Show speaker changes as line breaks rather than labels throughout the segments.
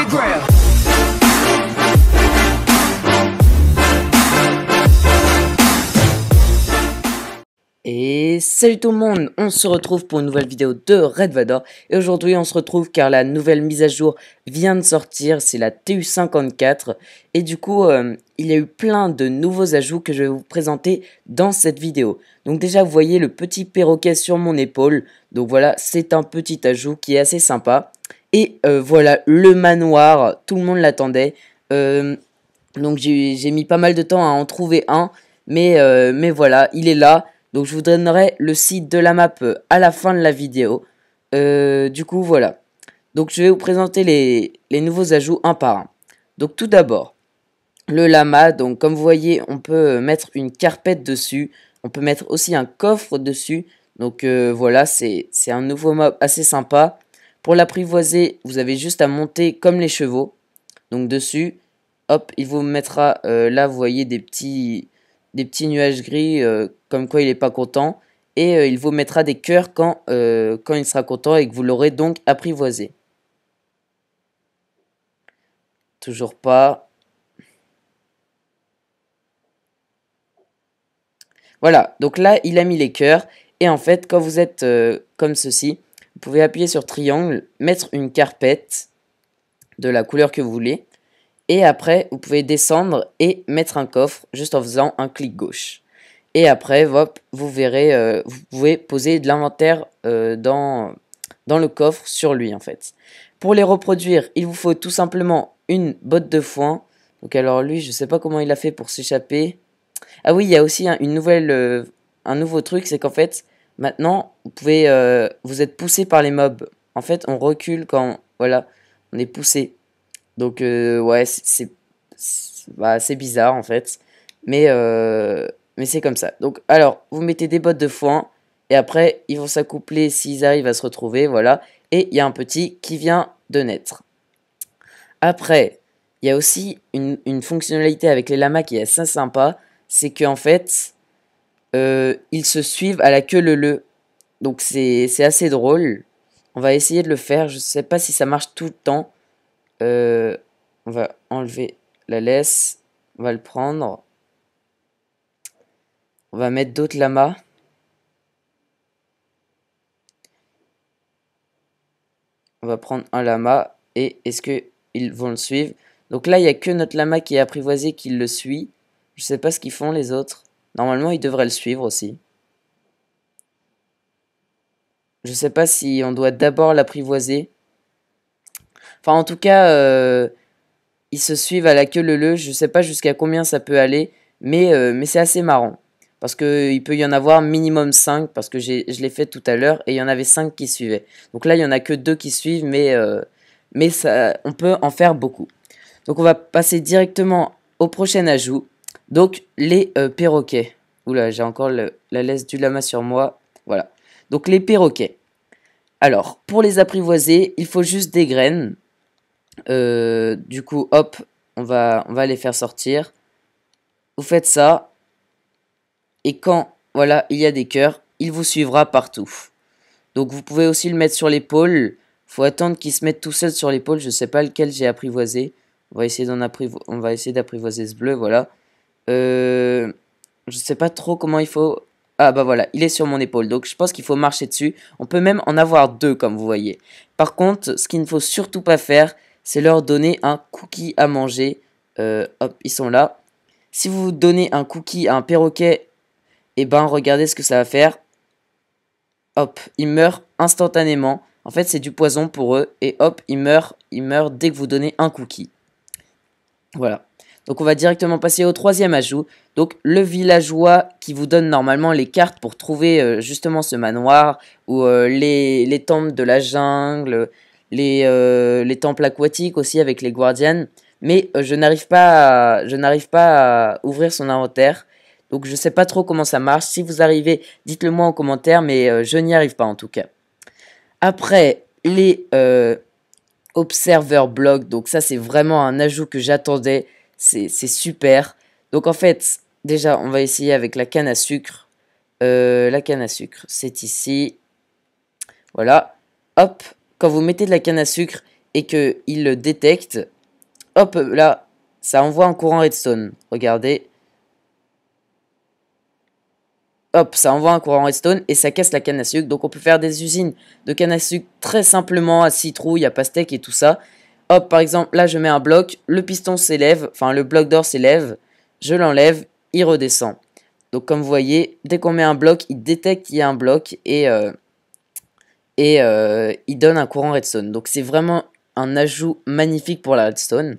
ground.
Et salut tout le monde, on se retrouve pour une nouvelle vidéo de Red Vador. Et aujourd'hui on se retrouve car la nouvelle mise à jour vient de sortir, c'est la TU54. Et du coup il y a eu plein de nouveaux ajouts que je vais vous présenter dans cette vidéo. Donc déjà vous voyez le petit perroquet sur mon épaule. Donc voilà, c'est un petit ajout qui est assez sympa. Et voilà le manoir, tout le monde l'attendait. Donc j'ai mis pas mal de temps à en trouver un. Mais voilà, il est là. Donc je vous donnerai le site de la map à la fin de la vidéo. Du coup voilà. Donc je vais vous présenter les nouveaux ajouts un par un. Donc tout d'abord, le lama. Donc comme vous voyez, on peut mettre une carpette dessus. On peut mettre aussi un coffre dessus. Donc voilà, c'est un nouveau mob assez sympa. Pour l'apprivoiser, vous avez juste à monter comme les chevaux. Donc dessus, hop, il vous mettra là, vous voyez des petits nuages gris, comme quoi il n'est pas content. Et il vous mettra des cœurs quand il sera content et que vous l'aurez donc apprivoisé. Toujours pas. Voilà, donc là, il a mis les cœurs. Et en fait, quand vous êtes comme ceci, vous pouvez appuyer sur triangle, mettre une carpette de la couleur que vous voulez. Et après, vous pouvez descendre et mettre un coffre juste en faisant un clic gauche. Et après, hop, vous verrez, vous pouvez poser de l'inventaire dans le coffre sur lui en fait. Pour les reproduire, il vous faut tout simplement une botte de foin. Donc alors lui, je sais pas comment il a fait pour s'échapper. Ah oui, il y a aussi un nouveau truc, c'est qu'en fait, maintenant, vous êtes poussé par les mobs. En fait, on recule quand, voilà, on est poussé. Donc ouais, c'est bizarre en fait. Mais c'est comme ça. Donc alors, vous mettez des bottes de foin. Et après, ils vont s'accoupler s'ils arrivent à se retrouver. Voilà. Et il y a un petit qui vient de naître. Après, il y a aussi une fonctionnalité avec les lamas qui est assez sympa. C'est qu'en fait, ils se suivent à la queue leu. Donc c'est assez drôle. On va essayer de le faire. Je sais pas si ça marche tout le temps. On va enlever la laisse. On va le prendre. On va mettre d'autres lamas. On va prendre un lama. Et est-ce qu'ils vont le suivre? Donc là, il n'y a que notre lama qui est apprivoisé qui le suit. Je sais pas ce qu'ils font les autres. Normalement, ils devraient le suivre aussi. Je sais pas si on doit d'abord l'apprivoiser. Enfin, en tout cas, ils se suivent à la queue leu. Je sais pas jusqu'à combien ça peut aller. Mais c'est assez marrant. Parce qu'il peut y en avoir minimum 5. Parce que je l'ai fait tout à l'heure. Et il y en avait 5 qui suivaient. Donc là, il y en a que 2 qui suivent. Mais ça, on peut en faire beaucoup. Donc on va passer directement au prochain ajout. Donc les perroquets. Oula, j'ai encore la laisse du lama sur moi. Voilà. Donc les perroquets. Alors, pour les apprivoiser, il faut juste des graines. Du coup, hop, on va les faire sortir. Vous faites ça. Et quand, voilà, il y a des cœurs, il vous suivra partout. Donc vous pouvez aussi le mettre sur l'épaule. Faut attendre qu'il se mette tout seul sur l'épaule. Je sais pas lequel j'ai apprivoisé. On va essayer d'apprivoiser ce bleu, voilà. Je sais pas trop comment il faut... Ah bah voilà, il est sur mon épaule. Donc je pense qu'il faut marcher dessus. On peut même en avoir 2 comme vous voyez. Par contre, ce qu'il ne faut surtout pas faire, c'est leur donner un cookie à manger. Hop, ils sont là. Si vous donnez un cookie à un perroquet, et ben regardez ce que ça va faire. Hop, ils meurent instantanément. En fait, c'est du poison pour eux. Et hop, ils meurent dès que vous donnez un cookie. Voilà. Donc on va directement passer au troisième ajout. Donc le villageois qui vous donne normalement les cartes pour trouver justement ce manoir. Ou les temples de la jungle. Les temples aquatiques aussi avec les guardianes. Mais je n'arrive pas à ouvrir son inventaire. Donc je sais pas trop comment ça marche. Si vous arrivez, dites-le moi en commentaire. Mais je n'y arrive pas en tout cas. Après, les Observer Block. Donc ça, c'est vraiment un ajout que j'attendais. C'est super. Donc en fait, déjà, on va essayer avec la canne à sucre. La canne à sucre, c'est ici. Voilà. Hop. Quand vous mettez de la canne à sucre, et qu'il le détecte, hop, là, ça envoie un courant redstone. Regardez. Hop, ça envoie un courant redstone et ça casse la canne à sucre. Donc on peut faire des usines de canne à sucre très simplement à citrouille, à pastèque et tout ça. Hop, par exemple, là je mets un bloc, le piston s'élève, enfin le bloc d'or s'élève, je l'enlève, il redescend. Donc comme vous voyez, dès qu'on met un bloc, il détecte qu'il y a un bloc et il donne un courant redstone. Donc c'est vraiment un ajout magnifique pour la redstone.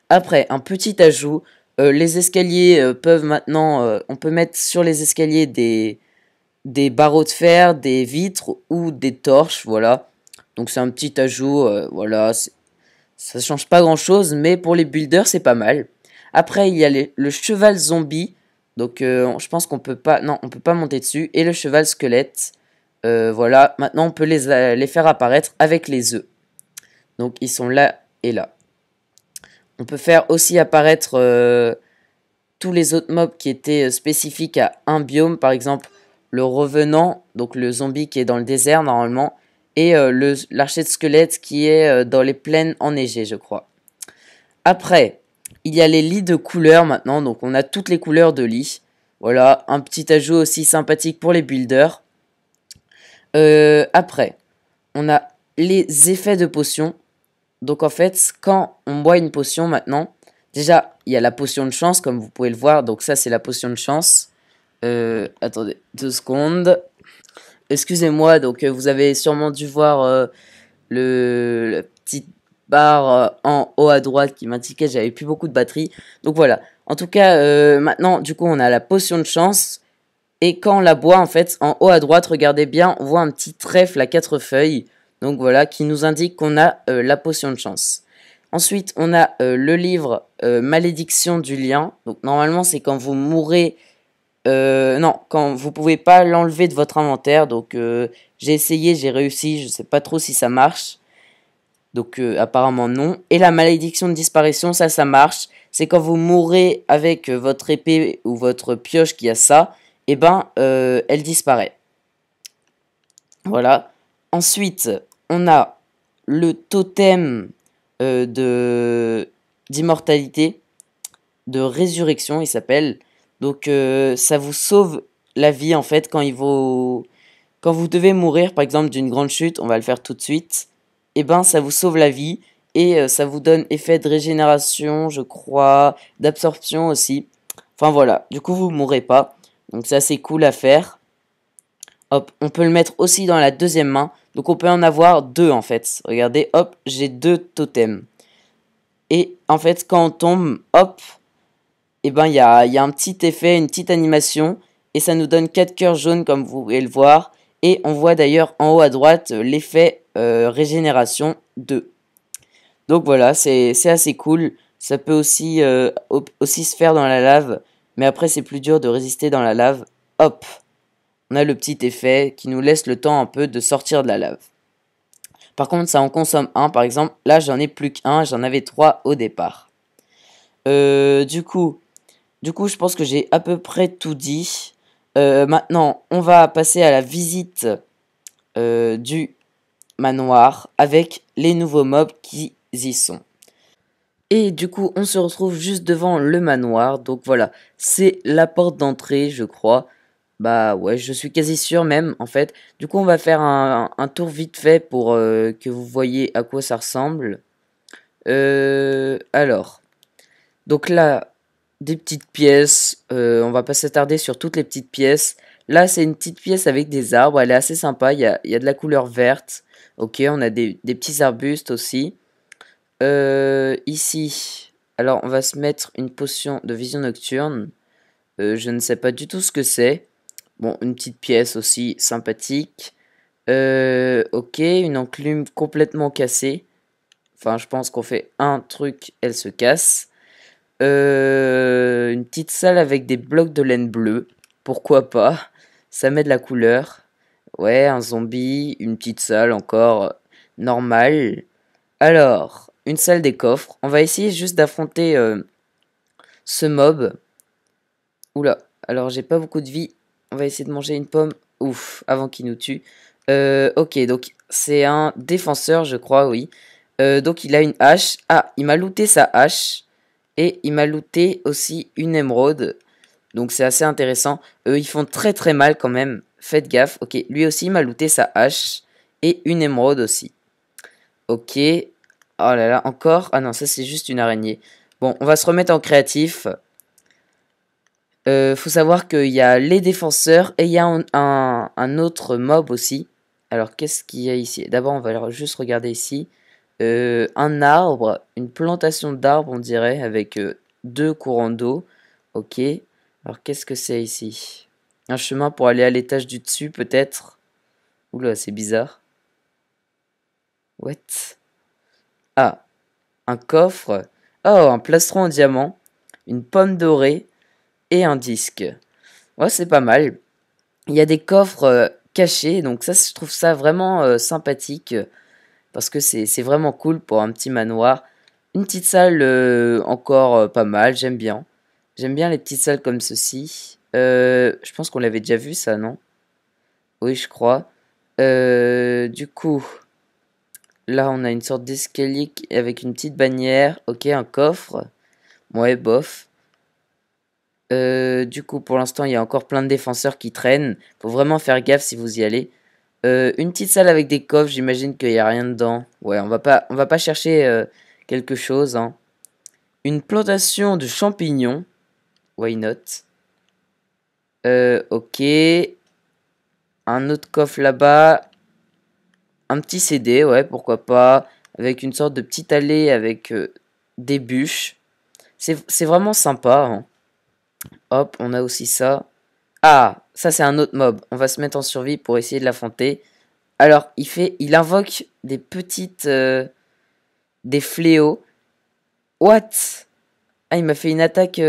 Après, un petit ajout, les escaliers peuvent maintenant, on peut mettre sur les escaliers des barreaux de fer, des vitres ou des torches, voilà. Donc c'est un petit ajout, voilà, ça change pas grand chose, mais pour les builders c'est pas mal. Après il y a le cheval zombie, donc je pense qu'on peut pas, non on peut pas monter dessus, et le cheval squelette, voilà, maintenant on peut les faire apparaître avec les œufs. Donc ils sont là et là. On peut faire aussi apparaître tous les autres mobs qui étaient spécifiques à un biome, par exemple le revenant, donc le zombie qui est dans le désert normalement, et l'archer de squelette qui est dans les plaines enneigées, je crois. Après, il y a les lits de couleurs maintenant, donc on a toutes les couleurs de lits. Voilà, un petit ajout aussi sympathique pour les builders. Après, on a les effets de potions. Donc en fait, quand on boit une potion maintenant, déjà, il y a la potion de chance, comme vous pouvez le voir. Donc ça, c'est la potion de chance. Attendez, 2 secondes. Excusez-moi, donc vous avez sûrement dû voir la petite barre en haut à droite qui m'indiquait que j'avais plus beaucoup de batterie. Donc voilà. En tout cas, maintenant, du coup, on a la potion de chance. Et quand on la boit, en fait, en haut à droite, regardez bien, on voit un petit trèfle à 4 feuilles. Donc voilà, qui nous indique qu'on a la potion de chance. Ensuite, on a le livre Malédiction du lien. Donc normalement, c'est quand vous mourrez. Non, quand vous pouvez pas l'enlever de votre inventaire. Donc j'ai essayé, j'ai réussi. Je sais pas trop si ça marche. Donc apparemment non. Et la malédiction de disparition, ça marche. C'est quand vous mourrez avec votre épée ou votre pioche qui a ça. Et ben, elle disparaît. Voilà. Ensuite, on a le totem d'immortalité, de résurrection, il s'appelle. Donc, ça vous sauve la vie, en fait, quand vous devez mourir, par exemple, d'une grande chute, on va le faire tout de suite, et ben, ça vous sauve la vie, et ça vous donne effet de régénération, je crois, d'absorption aussi. Enfin, voilà. Du coup, vous mourrez pas. Donc, c'est assez cool à faire. Hop, on peut le mettre aussi dans la deuxième main. Donc on peut en avoir 2 en fait. Regardez, hop, j'ai 2 totems. Et en fait, quand on tombe, hop, et ben il y a un petit effet, une petite animation. Et ça nous donne 4 cœurs jaunes comme vous pouvez le voir. Et on voit d'ailleurs en haut à droite l'effet régénération 2. Donc voilà, c'est assez cool. Ça peut aussi se faire dans la lave. Mais après c'est plus dur de résister dans la lave. Hop, on a le petit effet qui nous laisse le temps un peu de sortir de la lave. Par contre, ça en consomme un, par exemple. Là, j'en ai plus qu'un, j'en avais 3 au départ. Du coup, je pense que j'ai à peu près tout dit. Maintenant, on va passer à la visite du manoir avec les nouveaux mobs qui y sont. Et du coup, on se retrouve juste devant le manoir. Donc voilà, c'est la porte d'entrée, je crois. Bah ouais, je suis quasi sûr même, en fait. Du coup, on va faire un tour vite fait pour que vous voyez à quoi ça ressemble. Alors, donc là, des petites pièces. On va pas s'attarder sur toutes les petites pièces. Là, c'est une petite pièce avec des arbres. Elle est assez sympa. Il y a de la couleur verte. Ok, on a des petits arbustes aussi. Ici, alors on va se mettre une potion de vision nocturne. Je ne sais pas du tout ce que c'est. Bon, une petite pièce aussi sympathique. Ok, une enclume complètement cassée. Enfin, je pense qu'on fait un truc, elle se casse. Une petite salle avec des blocs de laine bleue. Pourquoi pas? Ça met de la couleur. Ouais, un zombie, une petite salle encore normale. Alors, une salle des coffres. On va essayer juste d'affronter ce mob. Oula, alors j'ai pas beaucoup de vie. On va essayer de manger une pomme. Ouf, avant qu'il nous tue. Ok, donc c'est un défenseur, je crois, oui. Donc il a une hache. Ah, il m'a looté sa hache. Et il m'a looté aussi une émeraude. Donc c'est assez intéressant. Ils font très très mal quand même. Faites gaffe. Ok, lui aussi il m'a looté sa hache. Et une émeraude aussi. Ok. Oh là là, encore. Ah non, ça c'est juste une araignée. Bon, on va se remettre en créatif. Faut savoir qu'il y a les défenseurs et il y a un autre mob aussi. Alors qu'est-ce qu'il y a ici? D'abord on va juste regarder ici. Un arbre, une plantation d'arbres on dirait, avec deux courants d'eau. Ok. Alors qu'est-ce que c'est ici? Un chemin pour aller à l'étage du dessus peut-être. Oula, c'est bizarre. What? Ah, un coffre. Oh, un plastron en diamant. Une pomme dorée. Et un disque. Ouais, c'est pas mal. Il y a des coffres cachés, donc ça, je trouve ça vraiment sympathique. Parce que c'est vraiment cool pour un petit manoir. Une petite salle encore pas mal, j'aime bien. J'aime bien les petites salles comme ceci. Je pense qu'on l'avait déjà vu ça, non? Oui, je crois. Du coup, là on a une sorte d'escalier avec une petite bannière. Ok, un coffre. Ouais, bof. Du coup, pour l'instant, il y a encore plein de défenseurs qui traînent. Faut vraiment faire gaffe si vous y allez. Une petite salle avec des coffres, j'imagine qu'il n'y a rien dedans. Ouais, on va pas chercher quelque chose, hein. Une plantation de champignons. Why not? Ok. Un autre coffre là-bas. Un petit CD, ouais, pourquoi pas. Avec une sorte de petite allée avec des bûches. C'est vraiment sympa, hein. Hop, on a aussi ça. Ah, ça c'est un autre mob. On va se mettre en survie pour essayer de l'affronter. Alors, il invoque des petites, des fléaux. What? Ah, il m'a fait une attaque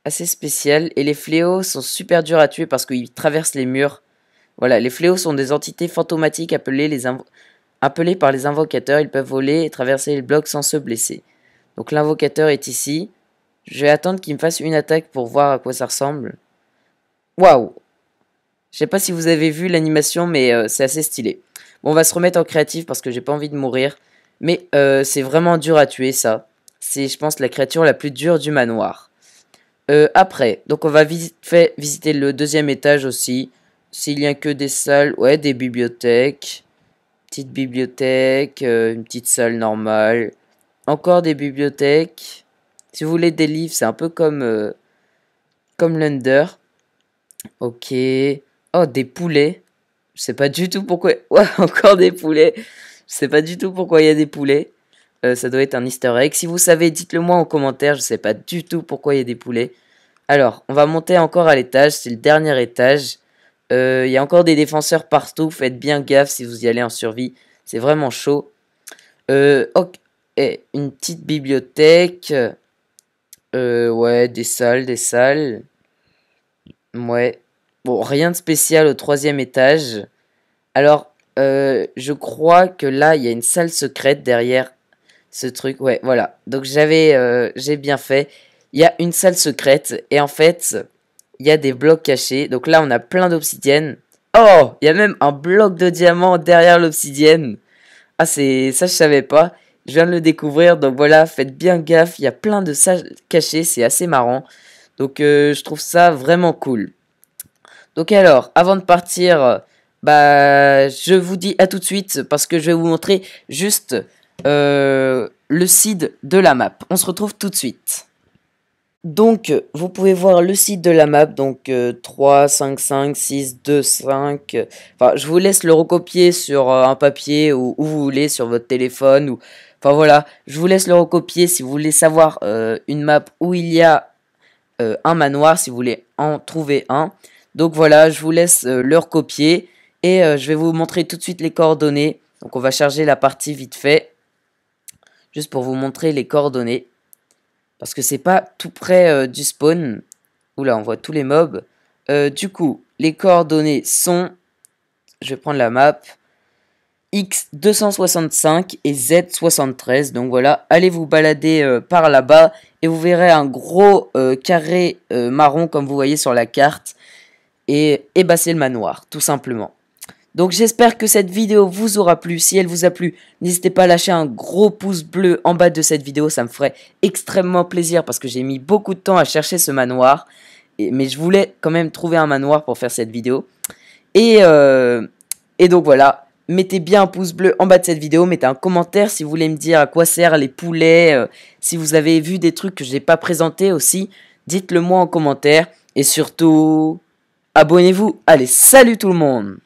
assez spéciale. Et les fléaux sont super durs à tuer parce qu'ils traversent les murs. Voilà, les fléaux sont des entités fantomatiques appelées par les invocateurs. Ils peuvent voler et traverser les blocs sans se blesser. Donc l'invocateur est ici. Je vais attendre qu'il me fasse une attaque pour voir à quoi ça ressemble. Waouh! Je sais pas si vous avez vu l'animation, mais c'est assez stylé. Bon, on va se remettre en créatif parce que j'ai pas envie de mourir. Mais c'est vraiment dur à tuer, ça. C'est, je pense, la créature la plus dure du manoir. Après, donc on va vite fait visiter le deuxième étage aussi. S'il y a que des salles, ouais, des bibliothèques. Petite bibliothèque, une petite salle normale. Encore des bibliothèques. Si vous voulez des livres, c'est un peu comme l'Under. Ok. Oh, des poulets. Je sais pas du tout pourquoi. Ouais, encore des poulets. Je sais pas du tout pourquoi il y a des poulets. Ça doit être un easter egg. Si vous savez, dites-le moi en commentaire. Je sais pas du tout pourquoi il y a des poulets. Alors, on va monter encore à l'étage. C'est le dernier étage. Il y a encore des défenseurs partout. Faites bien gaffe si vous y allez en survie. C'est vraiment chaud. Ok. Et une petite bibliothèque. Ouais, des salles, des salles. Ouais. Bon, rien de spécial au troisième étage. Alors, je crois que là, il y a une salle secrète derrière ce truc. Ouais, voilà. Donc j'ai bien fait. Il y a une salle secrète et en fait, il y a des blocs cachés. Donc là, on a plein d'obsidienne. Oh, il y a même un bloc de diamant derrière l'obsidienne. Ah, ça, je savais pas. Je viens de le découvrir. Donc voilà, faites bien gaffe. Il y a plein de salles cachées. C'est assez marrant. Donc je trouve ça vraiment cool. Donc alors, avant de partir, bah, je vous dis à tout de suite parce que je vais vous montrer juste le seed de la map. On se retrouve tout de suite. Donc, vous pouvez voir le site de la map, donc 3, 5, 5, 6, 2, 5. Enfin, je vous laisse le recopier sur un papier ou où vous voulez, sur votre téléphone. Enfin voilà, je vous laisse le recopier si vous voulez savoir une map où il y a un manoir, si vous voulez en trouver un. Donc voilà, je vous laisse le recopier et je vais vous montrer tout de suite les coordonnées. Donc on va charger la partie vite fait, juste pour vous montrer les coordonnées. Parce que c'est pas tout près du spawn. Oula, on voit tous les mobs. Du coup, les coordonnées sont... Je vais prendre la map. X265 et Z73. Donc voilà, allez vous balader par là-bas. Et vous verrez un gros carré marron comme vous voyez sur la carte. Et bah c'est le manoir, tout simplement. Donc j'espère que cette vidéo vous aura plu. Si elle vous a plu, n'hésitez pas à lâcher un gros pouce bleu en bas de cette vidéo. Ça me ferait extrêmement plaisir parce que j'ai mis beaucoup de temps à chercher ce manoir. Mais je voulais quand même trouver un manoir pour faire cette vidéo. Et donc voilà. Mettez bien un pouce bleu en bas de cette vidéo. Mettez un commentaire si vous voulez me dire à quoi servent les poulets. Si vous avez vu des trucs que je n'ai pas présentés aussi. Dites-le moi en commentaire. Et surtout, abonnez-vous. Allez, salut tout le monde!